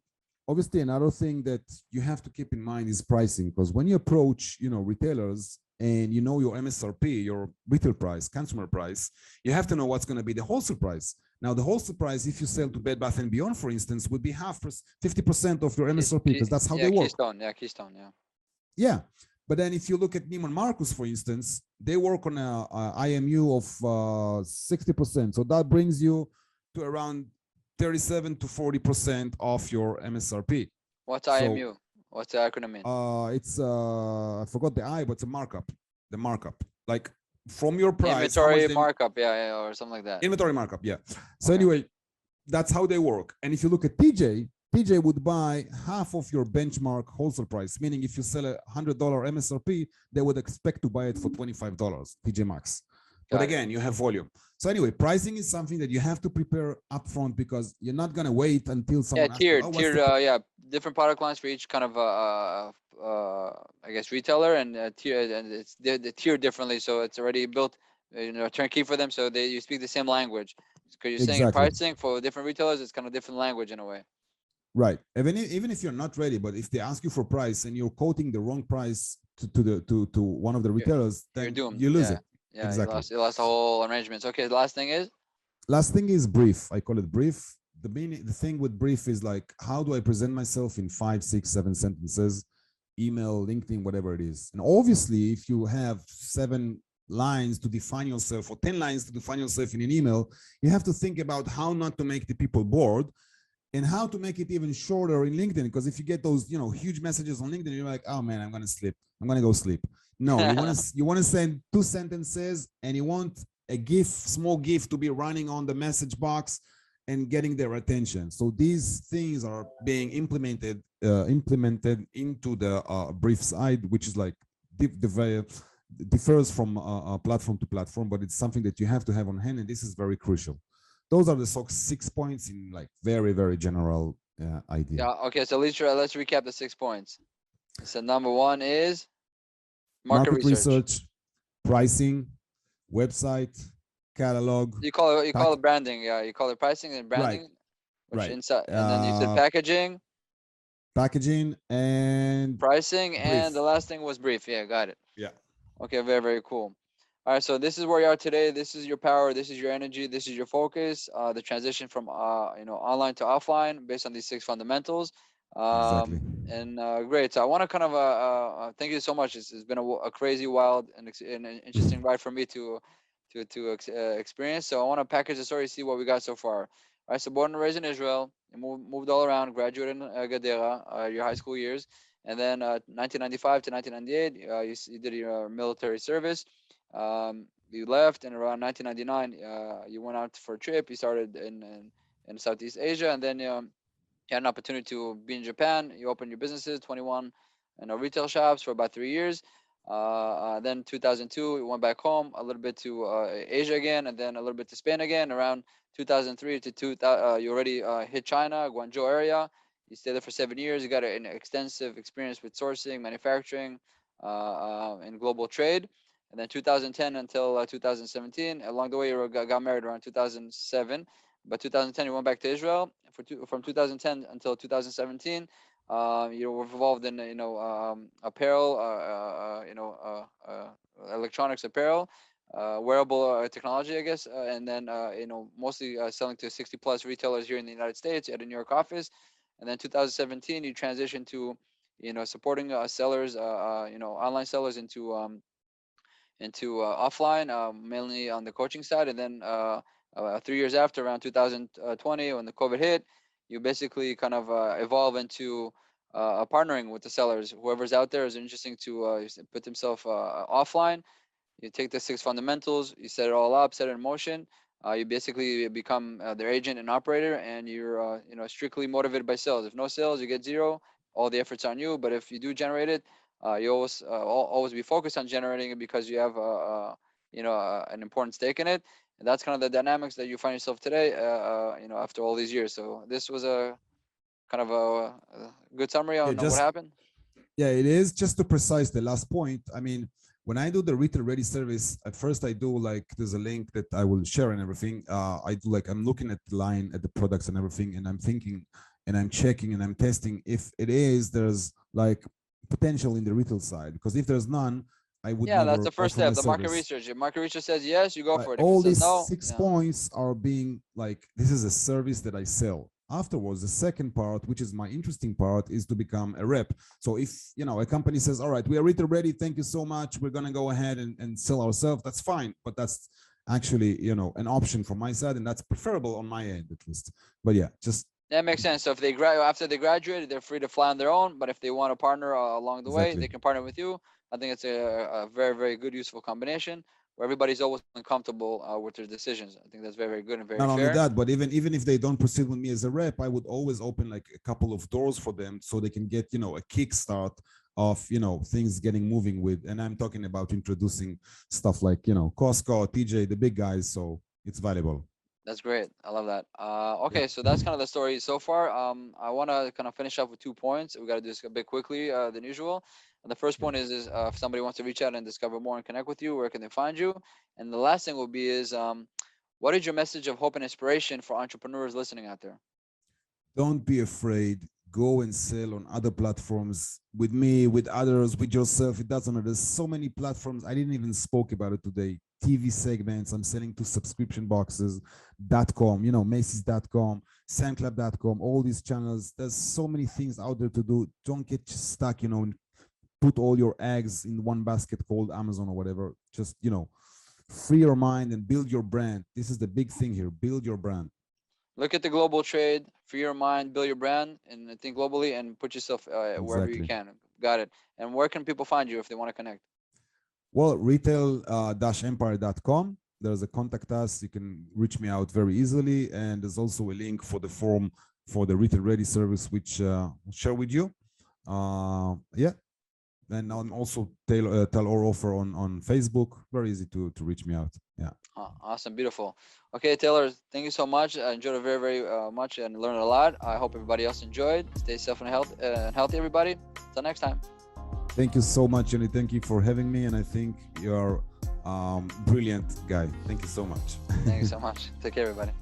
obviously another thing that you have to keep in mind is pricing, because when you approach, retailers, and your MSRP, your retail price, consumer price, you have to know what's going to be the wholesale price. Now, the wholesale price, if you sell to Bed Bath and Beyond, for instance, would be 50% of your MSRP, because that's how they work. Keystone, yeah. Yeah. But then if you look at Neiman Marcus, for instance, they work on a IMU of 60%. So that brings you to around 37 to 40% of your MSRP. What's IMU? What's the acronym mean? It's I forgot the I, but it's a markup. The markup, like from your price, inventory markup, or something like that. Inventory markup, yeah. So anyway, that's how they work. And if you look at TJ would buy half of your benchmark wholesale price, meaning if you sell $100 MSRP, they would expect to buy it for $25, TJ Maxx. But again, you have volume. So anyway, pricing is something that you have to prepare upfront, because you're not going to wait until someone tiered, different product lines for each kind of I guess retailer, and tier, and it's the tier differently, so it's already built, turnkey for them, so you speak the same language. Because you're saying pricing for different retailers, it's kind of different language in a way. Right. Even if you're not ready, but if they ask you for price and you're quoting the wrong price to one of the retailers, then you lose it. Yeah, exactly. You lost the whole arrangements. Okay, the last thing is brief. I call it brief. The thing with brief is like, how do I present myself in 5, 6, 7 sentences, email, LinkedIn, whatever it is. And obviously, if you have 7 lines to define yourself or 10 lines to define yourself in an email, you have to think about how not to make the people bored, and how to make it even shorter in LinkedIn. Because if you get those, huge messages on LinkedIn, you're like, oh man, I'm going to sleep. I'm going to go sleep. No, you want to send 2 sentences, and you want a GIF, small GIF, to be running on the message box and getting their attention. So these things are being implemented into the brief side, which is like differs from platform to platform, but it's something that you have to have on hand, and this is very crucial. Those are the 6 points in like very, very general idea. Yeah. Okay. So let's recap the 6 points. So number 1 is market research, pricing, website, catalog. You call it branding. Yeah. You call it pricing and branding. Right. Inside, and then you said packaging and pricing, brief. And the last thing was brief. Yeah. Got it. Yeah. Okay. Very, very cool. All right, so this is where you are today. This is your power. This is your energy. This is your focus. The transition from online to offline based on these 6 fundamentals. Exactly. And great. So I want to kind of thank you so much. It's been a crazy, wild, and an interesting ride for me to experience. So I want to package the story, see what we got so far. All right. So born and raised in Israel, you moved all around. Graduated in Gadera, your high school years, and then 1995 to 1998, you did your military service. You left, and around 1999, you went out for a trip. You started in Southeast Asia, and then you had an opportunity to be in Japan. You opened your businesses, 21 retail shops for about 3 years. Then 2002, you went back home a little bit to Asia again, and then a little bit to Spain again. Around 2003 to 2000, you already hit China, Guangzhou area. You stayed there for 7 years. You got an extensive experience with sourcing, manufacturing, and global trade. and then 2010 until 2017. Along the way, you got married around 2007, but 2010 you went back to Israel. From 2010 until 2017, you were involved in apparel, electronics apparel, wearable technology, I guess, and then mostly selling to 60 plus retailers here in the United States at a New York office. And then 2017, you transitioned to supporting sellers, online sellers into offline, mainly on the coaching side. And then 3 years after, around 2020, when the COVID hit, you basically kind of evolve into partnering with the sellers. Whoever's out there is interesting to put themselves offline. You take the 6 fundamentals, you set it all up, set it in motion. You basically become their agent and operator, and you're strictly motivated by sales. If no sales, you get 0. All the effort's on you. But if you do generate it, you always be focused on generating it, because you have an important stake in it. And that's kind of the dynamics that you find yourself today. After all these years. So this was a kind of a good summary on what happened. Yeah, it is. Just to precise the last point, I mean, when I do the retail ready service, at first I do like, there's a link that I will share and everything. I do like, I'm looking at the line, at the products and everything, and I'm thinking and I'm checking and I'm testing if there's like potential in the retail side, because if there's none, I would never. That's the first step, the market research. If market research says yes, you go for it. If all it says these no, 6 points are being like, this is a service that I sell. Afterwards, the second part, which is my interesting part, is to become a rep. So if a company says, all right, we are retail ready, thank you so much, we're going to go ahead and sell ourselves, that's fine. But that's actually an option from my side, and that's preferable on my end at least. But yeah, just that makes sense. So if they after they graduate, they're free to fly on their own. But if they want to partner along the way, they can partner with you. I think it's a very, very good, useful combination where everybody's always comfortable with their decisions. I think that's very, very good and very fair. Not only that, but even if they don't proceed with me as a rep, I would always open like a couple of doors for them so they can get a kickstart of things getting moving with. And I'm talking about introducing stuff like Costco, TJ, the big guys. So it's valuable. That's great. I love that. Okay, so that's kind of the story so far. I want to kind of finish up with 2 points. We got to do this a bit quickly than usual. And the first point is if somebody wants to reach out and discover more and connect with you, where can they find you? And the last thing will be is what is your message of hope and inspiration for entrepreneurs listening out there? Don't be afraid. Go and sell on other platforms with me, with others, with yourself. It doesn't matter. There's so many platforms. I didn't even spoke about it today. TV segments. I'm selling to subscription boxes.com, Macy's.com, SamClub.com, all these channels. There's so many things out there to do. Don't get stuck, and put all your eggs in one basket called Amazon or whatever. Just, free your mind and build your brand. This is the big thing here. Build your brand. Look at the global trade, free your mind, build your brand, and think globally, and put yourself wherever you can. Got it. And where can people find you if they want to connect? Well, retail-empire.com. There's a contact us. You can reach me out very easily. And there's also a link for the form for the retail ready service, which I'll share with you. Yeah. And I'm also Talor Ofer on Facebook. Very easy to reach me out. Yeah. Awesome. Beautiful. Okay, Talor, thank you so much. I enjoyed it very, very much and learned a lot. I hope everybody else enjoyed. Stay safe and healthy, everybody. Until next time. Thank you so much, Johnny. Thank you for having me. And I think you're a brilliant guy. Thank you so much. Thank you so much. Take care, everybody.